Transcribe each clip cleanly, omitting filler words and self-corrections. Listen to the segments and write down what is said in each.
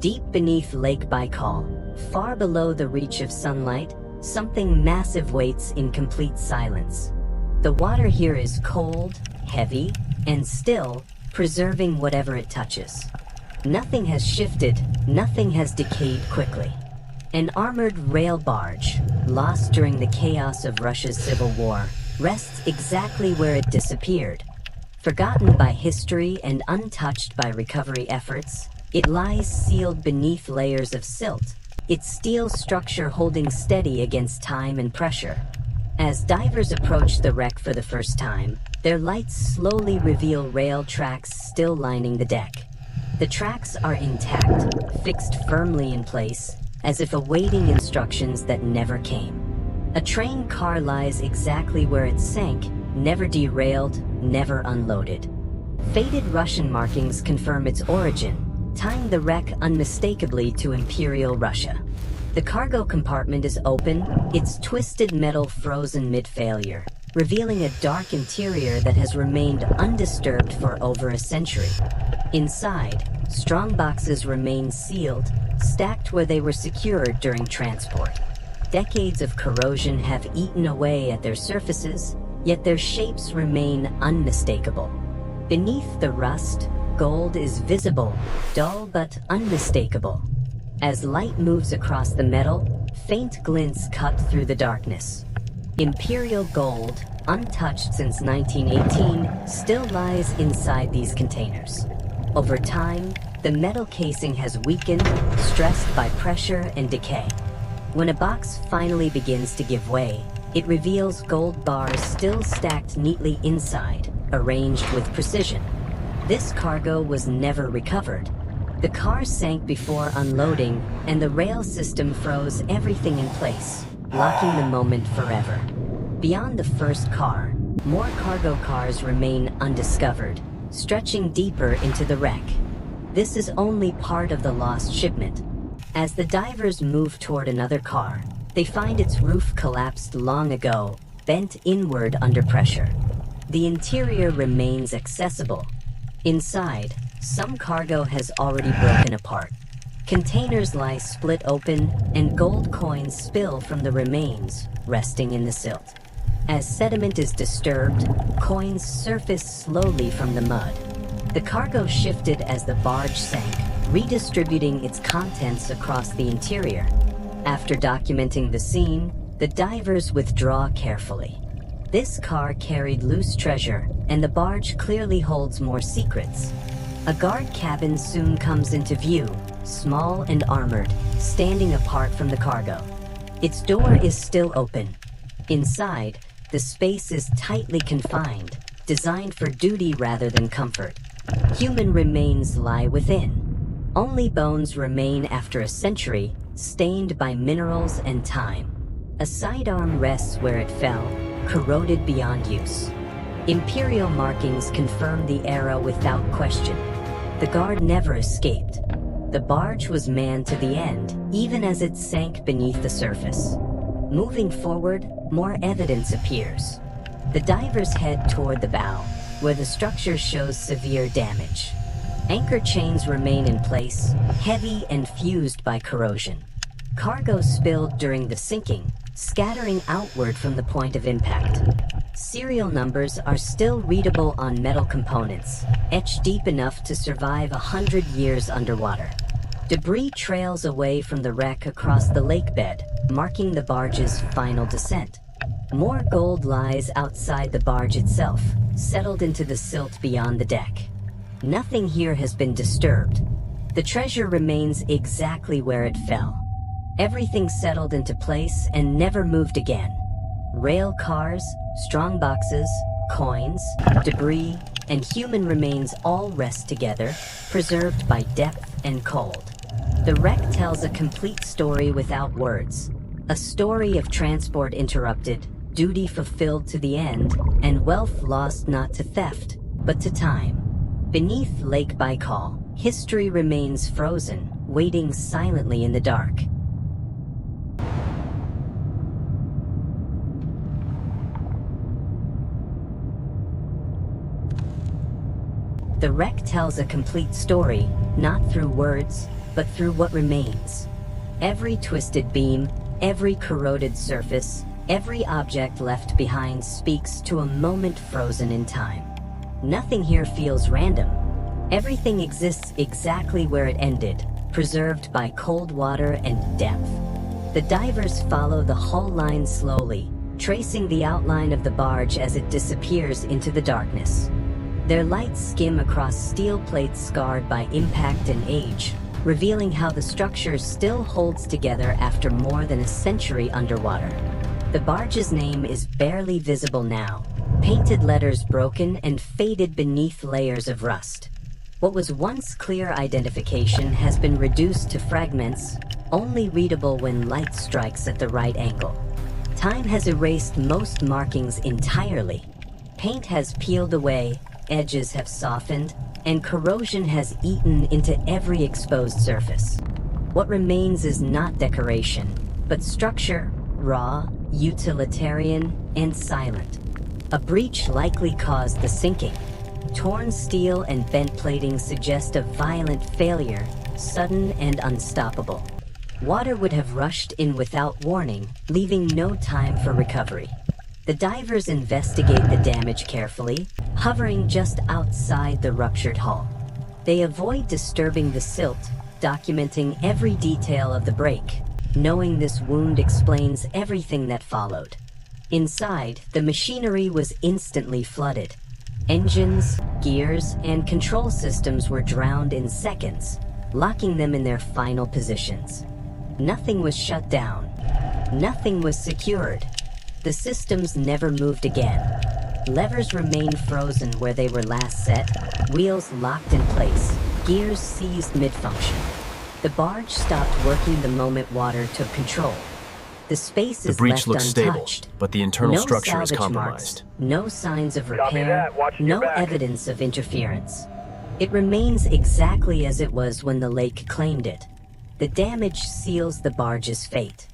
Deep beneath Lake Baikal, far below the reach of sunlight, something massive waits in complete silence. The water here is cold, heavy, and still, preserving whatever it touches. Nothing has shifted, nothing has decayed quickly. An armored rail barge, lost during the chaos of Russia's civil war, rests exactly where it disappeared. Forgotten by history and untouched by recovery efforts, it lies sealed beneath layers of silt, its steel structure holding steady against time and pressure. As divers approach the wreck for the first time, their lights slowly reveal rail tracks still lining the deck. The tracks are intact, fixed firmly in place, as if awaiting instructions that never came. A train car lies exactly where it sank, never derailed, never unloaded. Faded Russian markings confirm its origin, tying the wreck unmistakably to Imperial Russia. The cargo compartment is open, its twisted metal frozen mid-failure, revealing a dark interior that has remained undisturbed for over a century. Inside, strongboxes remain sealed, stacked where they were secured during transport. Decades of corrosion have eaten away at their surfaces, yet their shapes remain unmistakable. Beneath the rust, gold is visible, dull but unmistakable. As light moves across the metal, faint glints cut through the darkness. Imperial gold, untouched since 1918, still lies inside these containers. Over time, the metal casing has weakened, stressed by pressure and decay. When a box finally begins to give way, it reveals gold bars still stacked neatly inside, arranged with precision. This cargo was never recovered. The car sank before unloading, and the rail system froze everything in place, locking the moment forever. Beyond the first car, more cargo cars remain undiscovered, stretching deeper into the wreck. This is only part of the lost shipment. As the divers move toward another car, they find its roof collapsed long ago, bent inward under pressure. The interior remains accessible. Inside, some cargo has already broken apart. Containers lie split open, and gold coins spill from the remains, resting in the silt. As sediment is disturbed, coins surface slowly from the mud. The cargo shifted as the barge sank, redistributing its contents across the interior. After documenting the scene, the divers withdraw carefully. This car carried loose treasure, and the barge clearly holds more secrets. A guard cabin soon comes into view, small and armored, standing apart from the cargo. Its door is still open. Inside, the space is tightly confined, designed for duty rather than comfort. Human remains lie within. Only bones remain after a century, stained by minerals and time. A sidearm rests where it fell, corroded beyond use. Imperial markings confirm the era without question. The guard never escaped. The barge was manned to the end, even as it sank beneath the surface. Moving forward, more evidence appears. The divers head toward the bow, where the structure shows severe damage. Anchor chains remain in place, heavy and fused by corrosion. Cargo spilled during the sinking, scattering outward from the point of impact. Serial numbers are still readable on metal components, etched deep enough to survive 100 years underwater. Debris trails away from the wreck across the lakebed, marking the barge's final descent. More gold lies outside the barge itself, settled into the silt beyond the deck. Nothing here has been disturbed. The treasure remains exactly where it fell. Everything settled into place and never moved again. Rail cars, strongboxes, coins, debris, and human remains all rest together, preserved by depth and cold. The wreck tells a complete story without words. A story of transport interrupted, duty fulfilled to the end, and wealth lost not to theft, but to time. Beneath Lake Baikal, history remains frozen, waiting silently in the dark. The wreck tells a complete story, not through words, but through what remains. Every twisted beam, every corroded surface, every object left behind speaks to a moment frozen in time. Nothing here feels random. Everything exists exactly where it ended, preserved by cold water and depth. The divers follow the hull line slowly, tracing the outline of the barge as it disappears into the darkness. Their lights skim across steel plates scarred by impact and age, revealing how the structure still holds together after more than a century underwater. The barge's name is barely visible now, painted letters broken and faded beneath layers of rust. What was once clear identification has been reduced to fragments, only readable when light strikes at the right angle. Time has erased most markings entirely. Paint has peeled away, edges have softened, and corrosion has eaten into every exposed surface. What remains is not decoration, but structure, raw, utilitarian, and silent. A breach likely caused the sinking. Torn steel and bent plating suggest a violent failure, sudden and unstoppable. Water would have rushed in without warning, leaving no time for recovery. The divers investigate the damage carefully, hovering just outside the ruptured hull. They avoid disturbing the silt, documenting every detail of the break, knowing this wound explains everything that followed. Inside, the machinery was instantly flooded. Engines, gears, and control systems were drowned in seconds, locking them in their final positions. Nothing was shut down. Nothing was secured. The systems never moved again. Levers remained frozen where they were last set, wheels locked in place, gears seized mid-function. The barge stopped working the moment water took control. The space is breach left looks stable, untouched. but the internal No structure is salvage compromised. marks, no signs of Copy repair, that. Watching no your back. evidence of interference. It remains exactly as it was when the lake claimed it. The damage seals the barge's fate.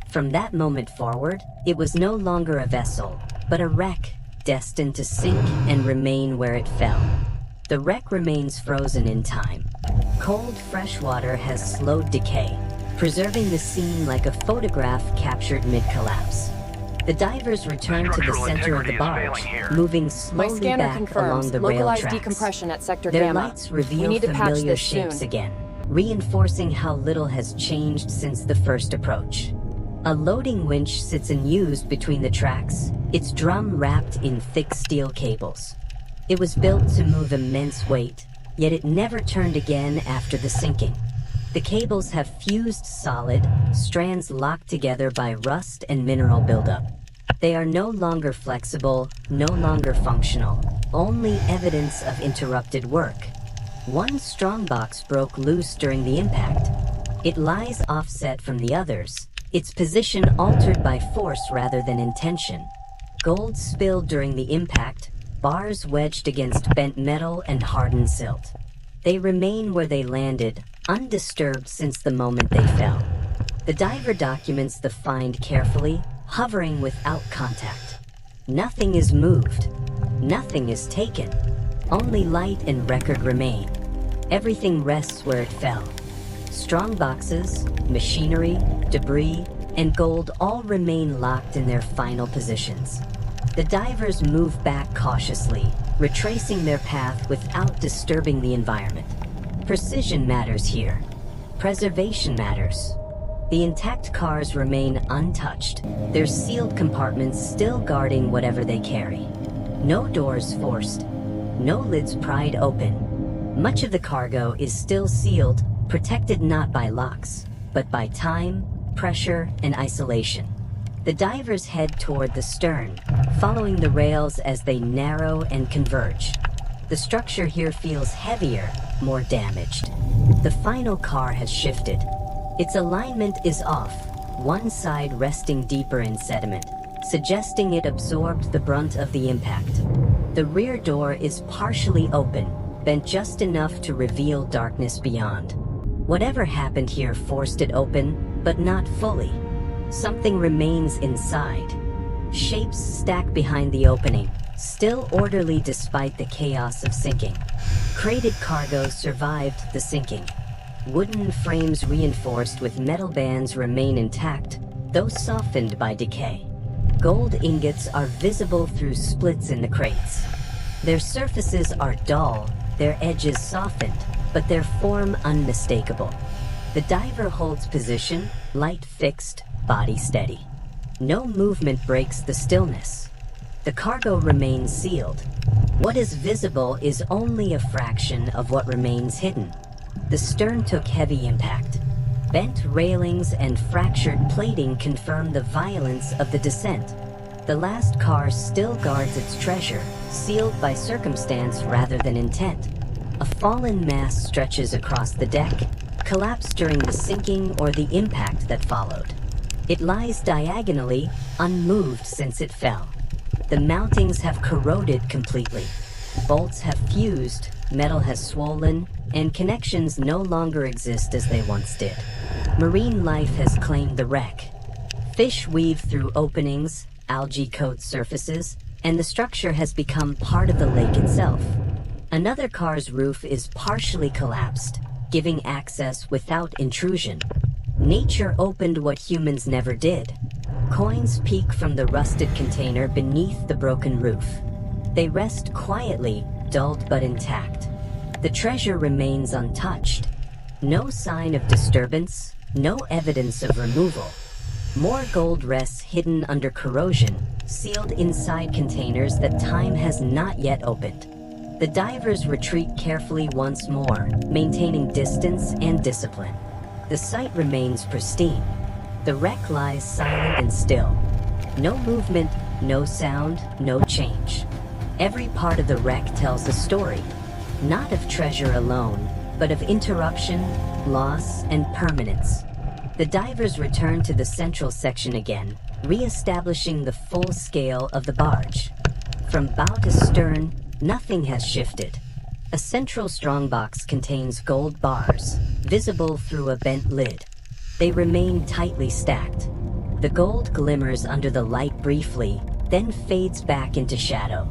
From that moment forward, it was no longer a vessel, but a wreck destined to sink and remain where it fell. The wreck remains frozen in time. Cold, fresh water has slowed decay, preserving the scene like a photograph captured mid-collapse. The divers return to the Structural center of the integrity is barge, failing here. moving My slowly scanner back along confirms the rail localized tracks. decompression at sector Their Gamma. lights We reveal need to patch familiar this shapes soon. again, reinforcing how little has changed since the first approach. A loading winch sits unused between the tracks, its drum wrapped in thick steel cables. It was built to move immense weight, yet it never turned again after the sinking. The cables have fused solid, strands locked together by rust and mineral buildup. They are no longer flexible, no longer functional, only evidence of interrupted work. One strongbox broke loose during the impact. It lies offset from the others, its position altered by force rather than intention. Gold spilled during the impact, bars wedged against bent metal and hardened silt. They remain where they landed, undisturbed since the moment they fell. The diver documents the find carefully, hovering without contact. Nothing is moved. Nothing is taken. Only light and record remain. Everything rests where it fell. Strong boxes, machinery, debris, and gold all remain locked in their final positions. The divers move back cautiously, retracing their path without disturbing the environment. Precision matters here. Preservation matters. The intact cars remain untouched, their sealed compartments still guarding whatever they carry. No doors forced, no lids pried open. Much of the cargo is still sealed, protected not by locks, but by time, pressure, and isolation. The divers head toward the stern, following the rails as they narrow and converge. The structure here feels heavier, more damaged. The final car has shifted. Its alignment is off, one side resting deeper in sediment, suggesting it absorbed the brunt of the impact. The rear door is partially open, bent just enough to reveal darkness beyond. Whatever happened here forced it open, but not fully. Something remains inside. Shapes stack behind the opening, still orderly despite the chaos of sinking. Crated cargo survived the sinking. Wooden frames reinforced with metal bands remain intact, though softened by decay. Gold ingots are visible through splits in the crates. Their surfaces are dull, their edges softened, but their form unmistakable. The diver holds position, light fixed, body steady. No movement breaks the stillness. The cargo remains sealed. What is visible is only a fraction of what remains hidden. The stern took heavy impact. Bent railings and fractured plating confirm the violence of the descent. The last car still guards its treasure, sealed by circumstance rather than intent. A fallen mass stretches across the deck, collapsed during the sinking or the impact that followed. It lies diagonally, unmoved since it fell. The mountings have corroded completely. Bolts have fused, metal has swollen, and connections no longer exist as they once did. Marine life has claimed the wreck. Fish weave through openings, algae coat surfaces, and the structure has become part of the lake itself. Another car's roof is partially collapsed, giving access without intrusion. Nature opened what humans never did. Coins peek from the rusted container beneath the broken roof. They rest quietly, dulled but intact. The treasure remains untouched. No sign of disturbance, no evidence of removal. More gold rests hidden under corrosion, sealed inside containers that time has not yet opened. The divers retreat carefully once more, maintaining distance and discipline. The site remains pristine. The wreck lies silent and still. No movement, no sound, no change. Every part of the wreck tells a story, not of treasure alone, but of interruption, loss, and permanence. The divers return to the central section again, re-establishing the full scale of the barge. From bow to stern, nothing has shifted. A central strongbox contains gold bars, visible through a bent lid. They remain tightly stacked. The gold glimmers under the light briefly, then fades back into shadow.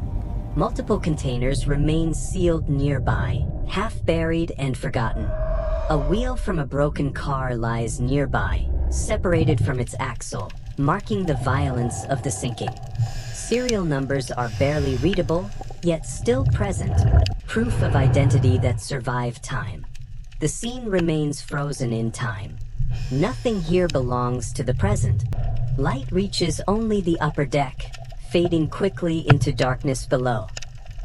Multiple containers remain sealed nearby, half buried and forgotten. A wheel from a broken car lies nearby, separated from its axle, marking the violence of the sinking. Serial numbers are barely readable, yet still present, proof of identity that survived time. The scene remains frozen in time. Nothing here belongs to the present. Light reaches only the upper deck, fading quickly into darkness below.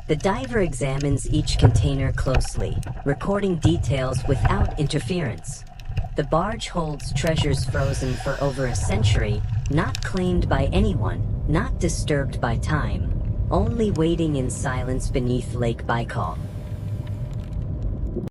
The diver examines each container closely, recording details without interference. The barge holds treasures frozen for over a century, not claimed by anyone, not disturbed by time, only waiting in silence beneath Lake Baikal.